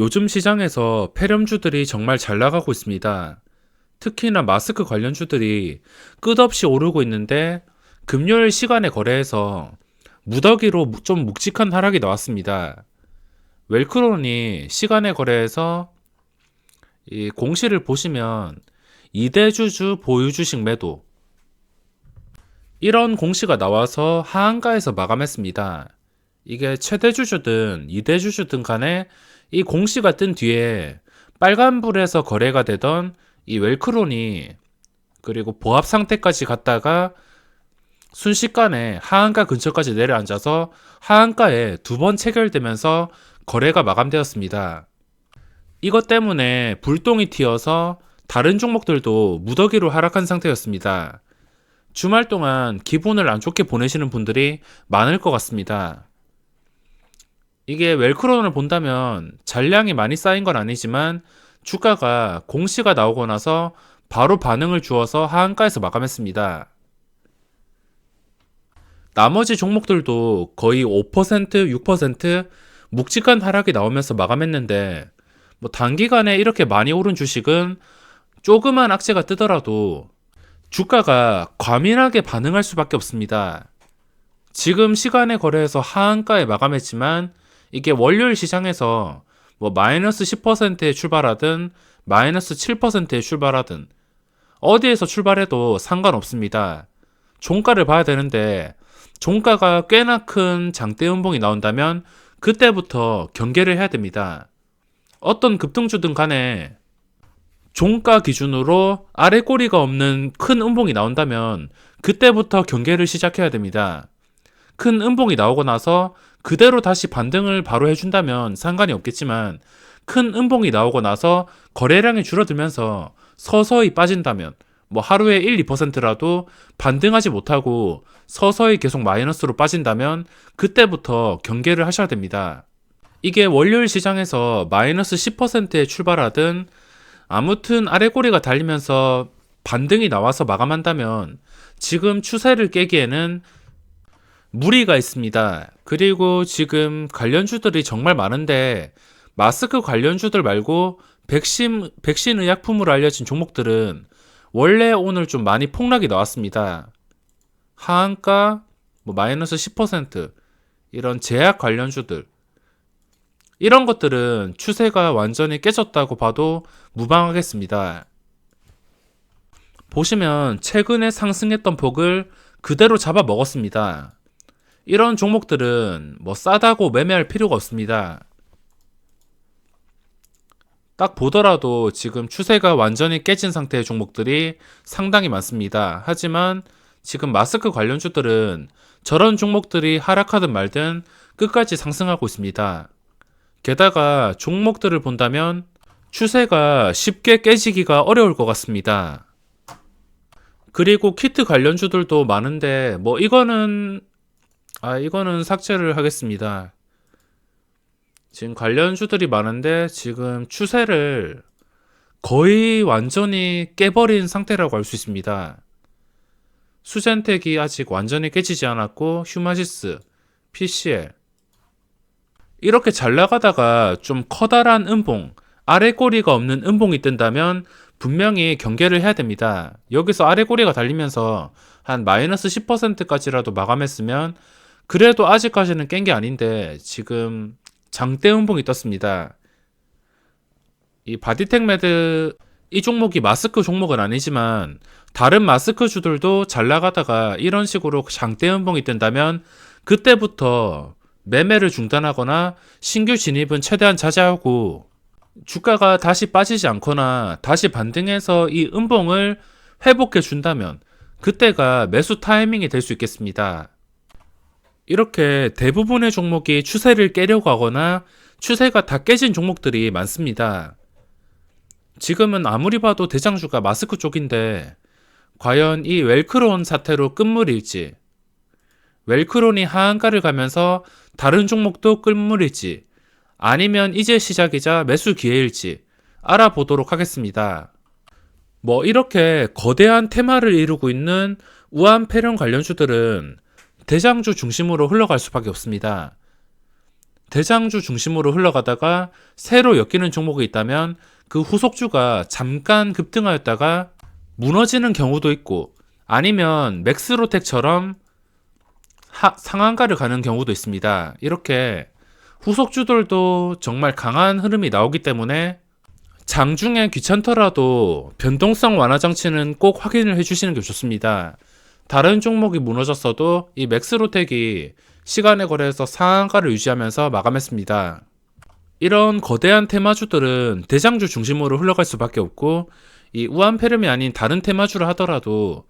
요즘 시장에서 폐렴주들이 정말 잘 나가고 있습니다. 특히나 마스크 관련주들이 끝없이 오르고 있는데 금요일 시간에 거래해서 무더기로 좀 묵직한 하락이 나왔습니다. 웰크론이 시간에 거래해서 이 공시를 보시면 이대주주 보유주식 매도 이런 공시가 나와서 하한가에서 마감했습니다. 이게 최대주주든 이대주주든 간에 이 공시가 뜬 뒤에 빨간불에서 거래가 되던 이 웰크론이 그리고 보합 상태까지 갔다가 순식간에 하한가 근처까지 내려앉아서 하한가에 두 번 체결되면서 거래가 마감되었습니다. 이것 때문에 불똥이 튀어서 다른 종목들도 무더기로 하락한 상태였습니다. 주말 동안 기분을 안 좋게 보내시는 분들이 많을 것 같습니다. 이게 웰크론을 본다면 잔량이 많이 쌓인 건 아니지만 주가가 공시가 나오고 나서 바로 반응을 주어서 하한가에서 마감했습니다. 나머지 종목들도 거의 5%, 6% 묵직한 하락이 나오면서 마감했는데 단기간에 이렇게 많이 오른 주식은 조그만 악재가 뜨더라도 주가가 과민하게 반응할 수밖에 없습니다. 지금 시간에 거래해서 하한가에 마감했지만 이게 월요일 시장에서 마이너스 10%에 출발하든 마이너스 7%에 출발하든 어디에서 출발해도 상관없습니다. 종가를 봐야 되는데 종가가 꽤나 큰 장대 음봉이 나온다면 그때부터 경계를 해야 됩니다. 어떤 급등주든 간에 종가 기준으로 아래 꼬리가 없는 큰 음봉이 나온다면 그때부터 경계를 시작해야 됩니다. 큰 음봉이 나오고 나서 그대로 다시 반등을 바로 해준다면 상관이 없겠지만 큰 음봉이 나오고 나서 거래량이 줄어들면서 서서히 빠진다면 하루에 1, 2%라도 반등하지 못하고 서서히 계속 마이너스로 빠진다면 그때부터 경계를 하셔야 됩니다. 이게 월요일 시장에서 마이너스 10%에 출발하든 아무튼 아래 꼬리가 달리면서 반등이 나와서 마감한다면 지금 추세를 깨기에는 무리가 있습니다. 그리고 지금 관련주들이 정말 많은데 마스크 관련주들 말고 백신 의약품으로 알려진 종목들은 원래 오늘 좀 많이 폭락이 나왔습니다. 하한가 마이너스 10% 이런 제약 관련주들 이런 것들은 추세가 완전히 깨졌다고 봐도 무방하겠습니다. 보시면 최근에 상승했던 폭을 그대로 잡아 먹었습니다. 이런 종목들은 싸다고 매매할 필요가 없습니다. 딱 보더라도 지금 추세가 완전히 깨진 상태의 종목들이 상당히 많습니다. 하지만 지금 마스크 관련주들은 저런 종목들이 하락하든 말든 끝까지 상승하고 있습니다. 게다가 종목들을 본다면 추세가 쉽게 깨지기가 어려울 것 같습니다. 그리고 키트 관련주들도 많은데 이거는 삭제를 하겠습니다. 지금 관련주들이 많은데 지금 추세를 거의 완전히 깨버린 상태라고 할 수 있습니다. 수젠텍이 아직 완전히 깨지지 않았고 휴마시스, PCL 이렇게 잘 나가다가 좀 커다란 음봉, 아래 꼬리가 없는 음봉이 뜬다면 분명히 경계를 해야 됩니다. 여기서 아래 꼬리가 달리면서 한 마이너스 10%까지라도 마감했으면 그래도 아직까지는 깬 게 아닌데 지금 장대 음봉이 떴습니다. 이 바디텍메드 이 종목이 마스크 종목은 아니지만 다른 마스크 주들도 잘 나가다가 이런 식으로 장대 음봉이 뜬다면 그때부터 매매를 중단하거나 신규 진입은 최대한 자제하고 주가가 다시 빠지지 않거나 다시 반등해서 이 음봉을 회복해 준다면 그때가 매수 타이밍이 될 수 있겠습니다. 이렇게 대부분의 종목이 추세를 깨려고 하거나 추세가 다 깨진 종목들이 많습니다. 지금은 아무리 봐도 대장주가 마스크 쪽인데 과연 이 웰크론 사태로 끝물일지, 웰크론이 하한가를 가면서 다른 종목도 끝물일지, 아니면 이제 시작이자 매수 기회일지 알아보도록 하겠습니다. 이렇게 거대한 테마를 이루고 있는 우한 폐렴 관련주들은 대장주 중심으로 흘러갈 수밖에 없습니다. 대장주 중심으로 흘러가다가 새로 엮이는 종목이 있다면 그 후속주가 잠깐 급등하였다가 무너지는 경우도 있고, 아니면 맥스로텍처럼 상한가를 가는 경우도 있습니다. 이렇게 후속주들도 정말 강한 흐름이 나오기 때문에 장중에 귀찮더라도 변동성 완화 장치는 꼭 확인을 해주시는 게 좋습니다. 다른 종목이 무너졌어도 이 맥스로텍이 시간의 거래에서 상한가를 유지하면서 마감했습니다. 이런 거대한 테마주들은 대장주 중심으로 흘러갈 수밖에 없고, 이 우한폐렴이 아닌 다른 테마주를 하더라도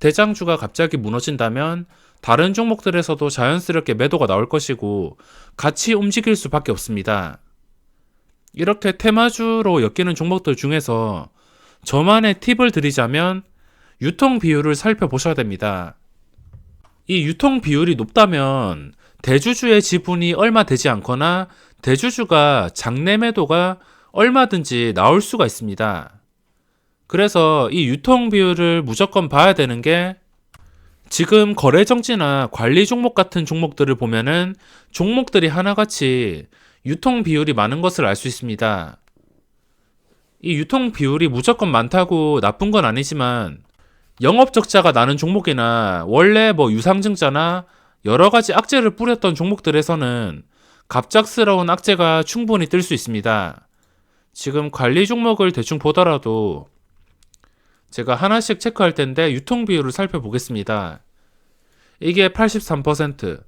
대장주가 갑자기 무너진다면 다른 종목들에서도 자연스럽게 매도가 나올 것이고 같이 움직일 수밖에 없습니다. 이렇게 테마주로 엮이는 종목들 중에서 저만의 팁을 드리자면 유통 비율을 살펴보셔야 됩니다. 이 유통 비율이 높다면 대주주의 지분이 얼마 되지 않거나 대주주가 장내 매도가 얼마든지 나올 수가 있습니다. 그래서 이 유통 비율을 무조건 봐야 되는 게, 지금 거래 정지나 관리 종목 같은 종목들을 보면은 종목들이 하나같이 유통 비율이 많은 것을 알 수 있습니다. 이 유통 비율이 무조건 많다고 나쁜 건 아니지만 영업 적자가 나는 종목이나 원래 유상증자나 여러 가지 악재를 뿌렸던 종목들에서는 갑작스러운 악재가 충분히 뜰 수 있습니다. 지금 관리 종목을 대충 보더라도 제가 하나씩 체크할 텐데 유통 비율을 살펴보겠습니다. 이게 83%,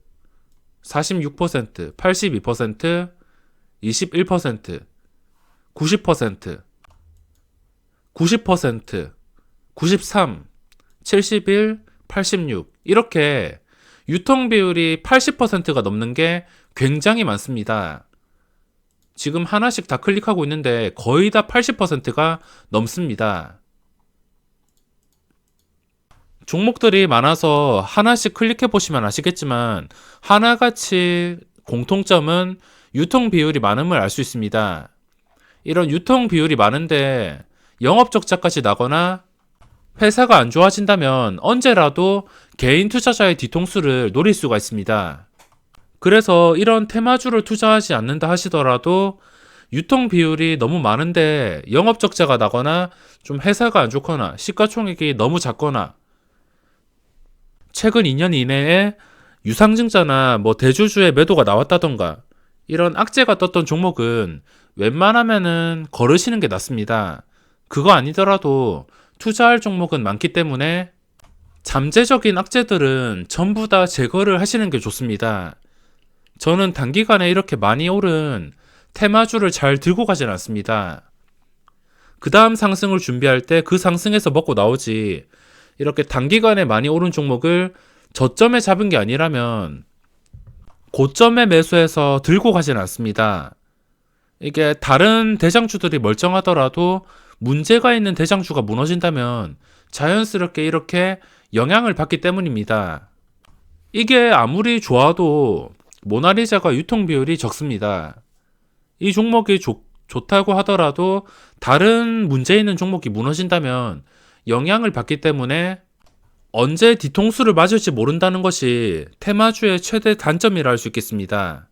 46%, 82%, 21%, 90%, 90%, 93, 71, 86 이렇게 유통 비율이 80%가 넘는 게 굉장히 많습니다. 지금 하나씩 다 클릭하고 있는데 거의 다 80%가 넘습니다. 종목들이 많아서 하나씩 클릭해 보시면 아시겠지만 하나같이 공통점은 유통 비율이 많음을 알 수 있습니다. 이런 유통 비율이 많은데 영업 적자까지 나거나 회사가 안 좋아진다면 언제라도 개인 투자자의 뒤통수를 노릴 수가 있습니다. 그래서 이런 테마주를 투자하지 않는다 하시더라도 유통 비율이 너무 많은데 영업 적자가 나거나 좀 회사가 안 좋거나 시가총액이 너무 작거나 최근 2년 이내에 유상증자나 대주주의 매도가 나왔다던가 이런 악재가 떴던 종목은 웬만하면은 거르시는 게 낫습니다. 그거 아니더라도 투자할 종목은 많기 때문에 잠재적인 악재들은 전부 다 제거를 하시는 게 좋습니다. 저는 단기간에 이렇게 많이 오른 테마주를 잘 들고 가진 않습니다. 그 다음 상승을 준비할 때 그 상승에서 먹고 나오지, 이렇게 단기간에 많이 오른 종목을 저점에 잡은 게 아니라면 고점에 매수해서 들고 가진 않습니다. 이게 다른 대장주들이 멀쩡하더라도 문제가 있는 대장주가 무너진다면 자연스럽게 이렇게 영향을 받기 때문입니다. 이게 아무리 좋아도 모나리자가 유통 비율이 적습니다. 이 종목이 좋다고 하더라도 다른 문제 있는 종목이 무너진다면 영향을 받기 때문에 언제 뒤통수를 맞을지 모른다는 것이 테마주의 최대 단점이라 할 수 있겠습니다.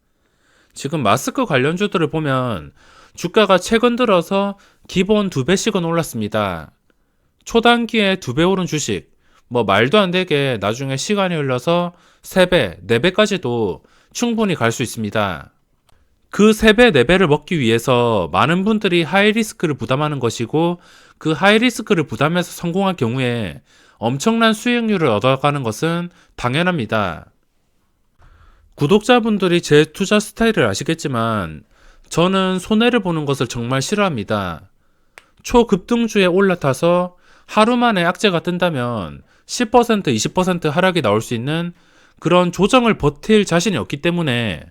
지금 마스크 관련주들을 보면 주가가 최근 들어서 기본 2배씩은 올랐습니다. 초단기에 2배 오른 주식, 말도 안 되게 나중에 시간이 흘러서 3배, 4배까지도 충분히 갈 수 있습니다. 그 3배, 4배를 먹기 위해서 많은 분들이 하이리스크를 부담하는 것이고, 그 하이리스크를 부담해서 성공할 경우에 엄청난 수익률을 얻어가는 것은 당연합니다. 구독자분들이 제 투자 스타일을 아시겠지만 저는 손해를 보는 것을 정말 싫어합니다. 초급등주에 올라타서 하루 만에 악재가 뜬다면 10%, 20% 하락이 나올 수 있는 그런 조정을 버틸 자신이 없기 때문에,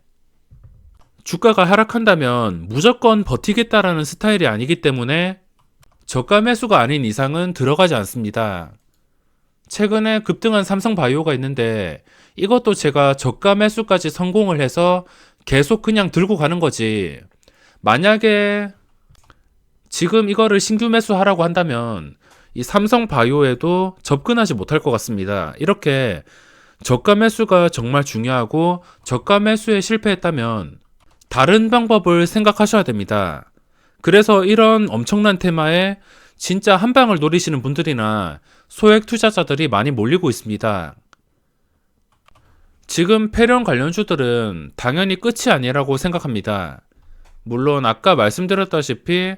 주가가 하락한다면 무조건 버티겠다라는 스타일이 아니기 때문에 저가 매수가 아닌 이상은 들어가지 않습니다. 최근에 급등한 삼성바이오가 있는데 이것도 제가 저가 매수까지 성공을 해서 계속 그냥 들고 가는 거지, 만약에 지금 이거를 신규 매수하라고 한다면 이 삼성바이오에도 접근하지 못할 것 같습니다. 이렇게 저가 매수가 정말 중요하고, 저가 매수에 실패했다면 다른 방법을 생각하셔야 됩니다. 그래서 이런 엄청난 테마에 진짜 한 방을 노리시는 분들이나 소액 투자자들이 많이 몰리고 있습니다. 지금 패권 관련주들은 당연히 끝이 아니라고 생각합니다. 물론 아까 말씀드렸다시피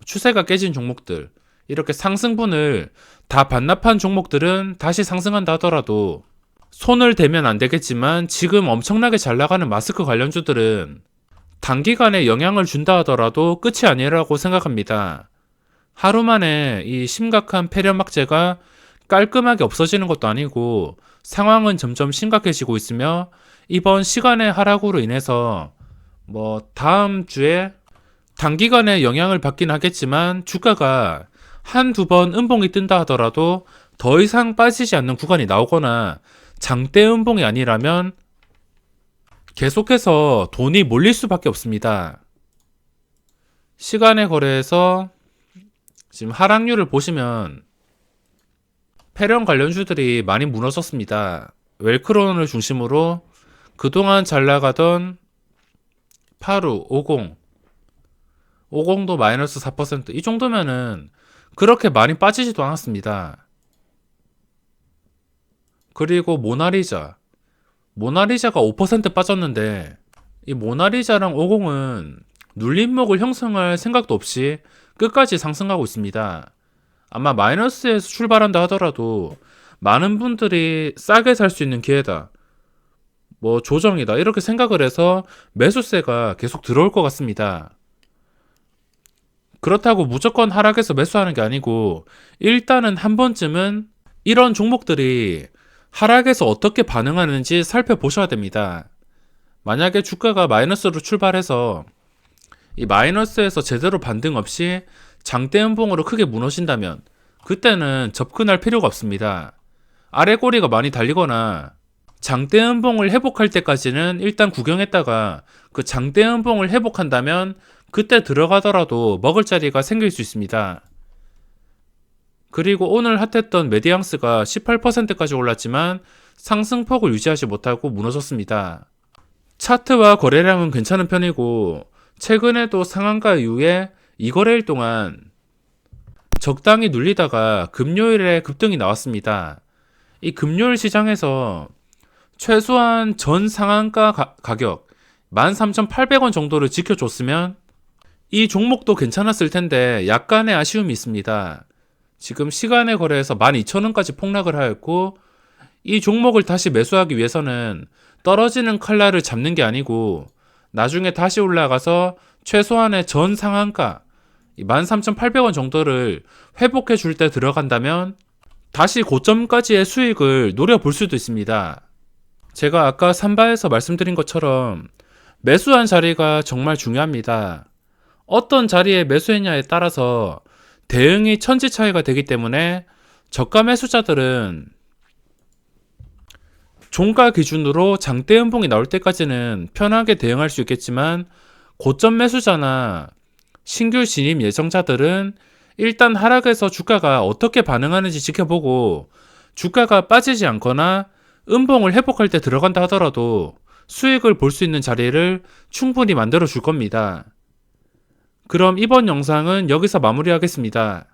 추세가 깨진 종목들, 이렇게 상승분을 다 반납한 종목들은 다시 상승한다 하더라도 손을 대면 안 되겠지만 지금 엄청나게 잘 나가는 마스크 관련주들은 단기간에 영향을 준다 하더라도 끝이 아니라고 생각합니다. 하루 만에 이 심각한 폐렴 악재가 깔끔하게 없어지는 것도 아니고 상황은 점점 심각해지고 있으며 이번 시간의 하락으로 인해서 다음 주에 단기간에 영향을 받긴 하겠지만 주가가 한두 번 음봉이 뜬다 하더라도 더 이상 빠지지 않는 구간이 나오거나 장대 음봉이 아니라면 계속해서 돈이 몰릴 수밖에 없습니다. 시간의 거래에서 지금 하락률을 보시면 패권 관련주들이 많이 무너졌습니다. 웰크론을 중심으로 그동안 잘 나가던 파루, 50도 마이너스 4%, 이 정도면은 그렇게 많이 빠지지도 않았습니다. 그리고 모나리자가 5% 빠졌는데 이 모나리자랑 50은 눌림목을 형성할 생각도 없이 끝까지 상승하고 있습니다. 아마 마이너스에서 출발한다 하더라도 많은 분들이 싸게 살 수 있는 기회다, 조정이다, 이렇게 생각을 해서 매수세가 계속 들어올 것 같습니다. 그렇다고 무조건 하락해서 매수하는 게 아니고 일단은 한 번쯤은 이런 종목들이 하락해서 어떻게 반응하는지 살펴보셔야 됩니다. 만약에 주가가 마이너스로 출발해서 이 마이너스에서 제대로 반등 없이 장대 음봉으로 크게 무너진다면 그때는 접근할 필요가 없습니다. 아래 꼬리가 많이 달리거나 장대 음봉을 회복할 때까지는 일단 구경했다가 그 장대 음봉을 회복한다면 그때 들어가더라도 먹을 자리가 생길 수 있습니다. 그리고 오늘 핫했던 메디앙스가 18%까지 올랐지만 상승폭을 유지하지 못하고 무너졌습니다. 차트와 거래량은 괜찮은 편이고 최근에도 상한가 이후에 2거래일 동안 적당히 눌리다가 금요일에 급등이 나왔습니다. 이 금요일 시장에서 최소한 전 상한가 가격 13,800원 정도를 지켜줬으면 이 종목도 괜찮았을 텐데 약간의 아쉬움이 있습니다. 지금 시간의 거래에서 12,000원까지 폭락을 하였고 이 종목을 다시 매수하기 위해서는 떨어지는 칼날을 잡는 게 아니고 나중에 다시 올라가서 최소한의 전 상한가 13,800원 정도를 회복해 줄 때 들어간다면 다시 고점까지의 수익을 노려볼 수도 있습니다. 제가 아까 3바에서 말씀드린 것처럼 매수한 자리가 정말 중요합니다. 어떤 자리에 매수했냐에 따라서 대응이 천지 차이가 되기 때문에 저가 매수자들은 종가 기준으로 장대 음봉이 나올 때까지는 편하게 대응할 수 있겠지만 고점 매수자나 신규 진입 예정자들은 일단 하락해서 주가가 어떻게 반응하는지 지켜보고 주가가 빠지지 않거나 음봉을 회복할 때 들어간다 하더라도 수익을 볼 수 있는 자리를 충분히 만들어 줄 겁니다. 그럼 이번 영상은 여기서 마무리하겠습니다.